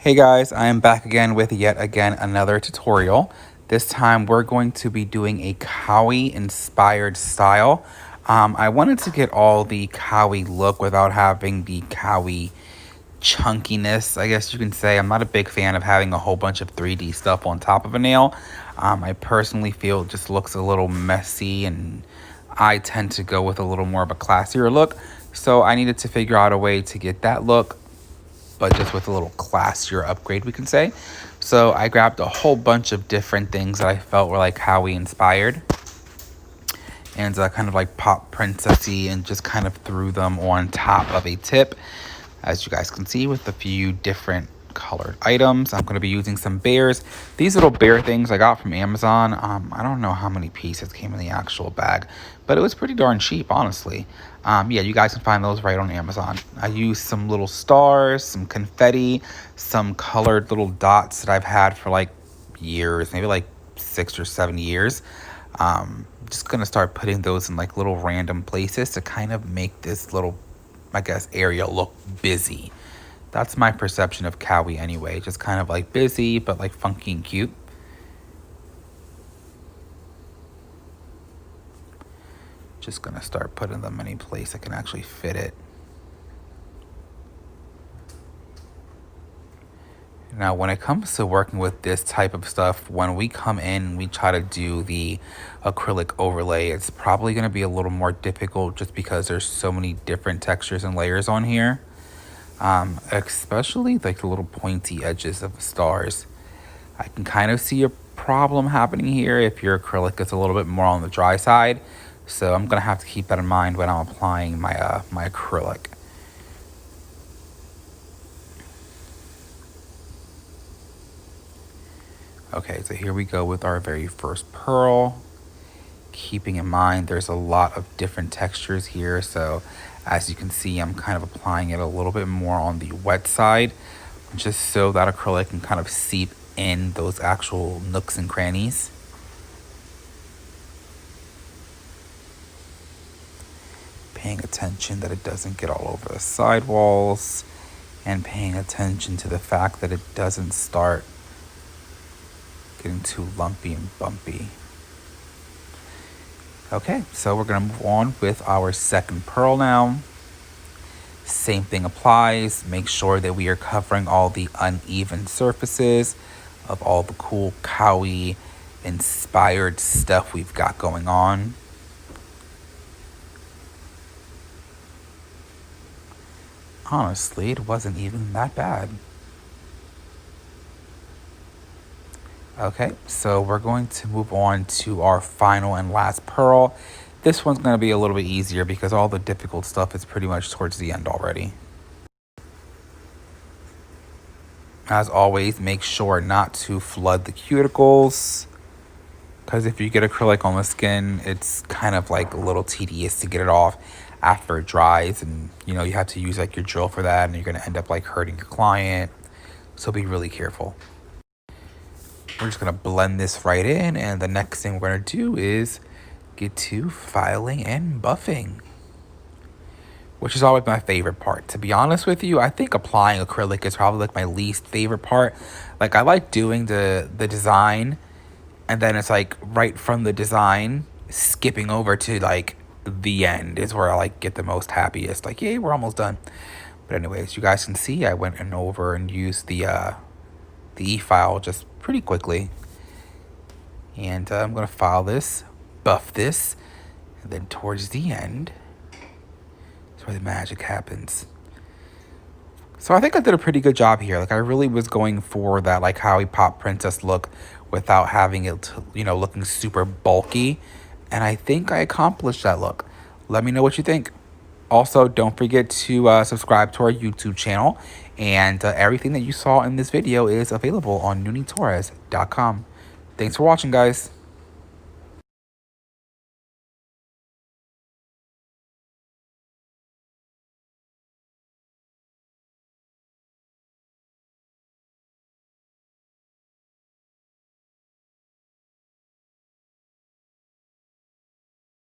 Hey guys, I am back again with yet again another tutorial. This time we're going to be doing a kawaii inspired style. I wanted to get all the kawaii look without having the kawaii chunkiness, I guess you can say. I'm not a big fan of having a whole bunch of 3D stuff on top of a nail. I personally feel it just looks a little messy, and I tend to go with a little more of a classier look. So I needed to figure out a way to get that look, but just with a little classier upgrade, we can say. So I grabbed a whole bunch of different things that I felt were like kawaii inspired, and kind of like pop princessy, and just kind of threw them on top of a tip, as you guys can see, with a few different colored items. I'm going to be using some bears. These little bear things I got from Amazon. I don't know how many pieces came in the actual bag, but it was pretty darn cheap, honestly. Yeah, you guys can find those right on Amazon. I used some little stars, some confetti, some colored little dots that I've had for like years, maybe like 6 or 7 years. Just gonna start putting those in like little random places to kind of make this little, I guess, area look busy. That's my perception of kawaii anyway. Just kind of like busy, but like funky and cute. Just gonna start putting them any place I can actually fit it. Now, when it comes to working with this type of stuff, when we come in and we try to do the acrylic overlay, it's probably going to be a little more difficult just because there's so many different textures and layers on here. Especially like the little pointy edges of the stars. I can kind of see a problem happening here if your acrylic is a little bit more on the dry side. So I'm going to have to keep that in mind when I'm applying my, my acrylic. Okay, so here we go with our very first pearl. Keeping in mind there's a lot of different textures here, so as you can see, I'm kind of applying it a little bit more on the wet side, just so that acrylic can kind of seep in those actual nooks and crannies. Paying attention that it doesn't get all over the sidewalls, and paying attention to the fact that it doesn't start getting too lumpy and bumpy. Okay, so we're gonna move on with our second pearl now. Same thing applies. Make sure that we are covering all the uneven surfaces of all the cool kawaii inspired stuff we've got going on. Honestly, it wasn't even that bad. Okay, so we're going to move on to our final and last pearl. This one's going to be a little bit easier because all the difficult stuff is pretty much towards the end already. As always, make sure not to flood the cuticles, because if you get acrylic on the skin, it's kind of like a little tedious to get it off after it dries, and you know, you have to use like your drill for that, and you're going to end up like hurting your client. So be really careful. We're just going to blend this right in, and the next thing we're going to do is get to filing and buffing, which is always my favorite part. To be honest with you, I think applying acrylic is probably like my least favorite part. Like, I like doing the design, and then it's like right from the design, skipping over to like the end is where I like get the most happiest. Like, yay, we're almost done. But anyways, you guys can see I went over and used the e-file just pretty quickly, and I'm gonna file this, buff this, and then towards the end is where the magic happens. So I think I did a pretty good job here. Like, I really was going for that like kawaii pop princess look without having it, you know, looking super bulky, and I think I accomplished that look. Let me know what you think. Also, don't forget to subscribe to our YouTube channel, and everything that you saw in this video is available on NuniTorres.com. Thanks for watching, guys.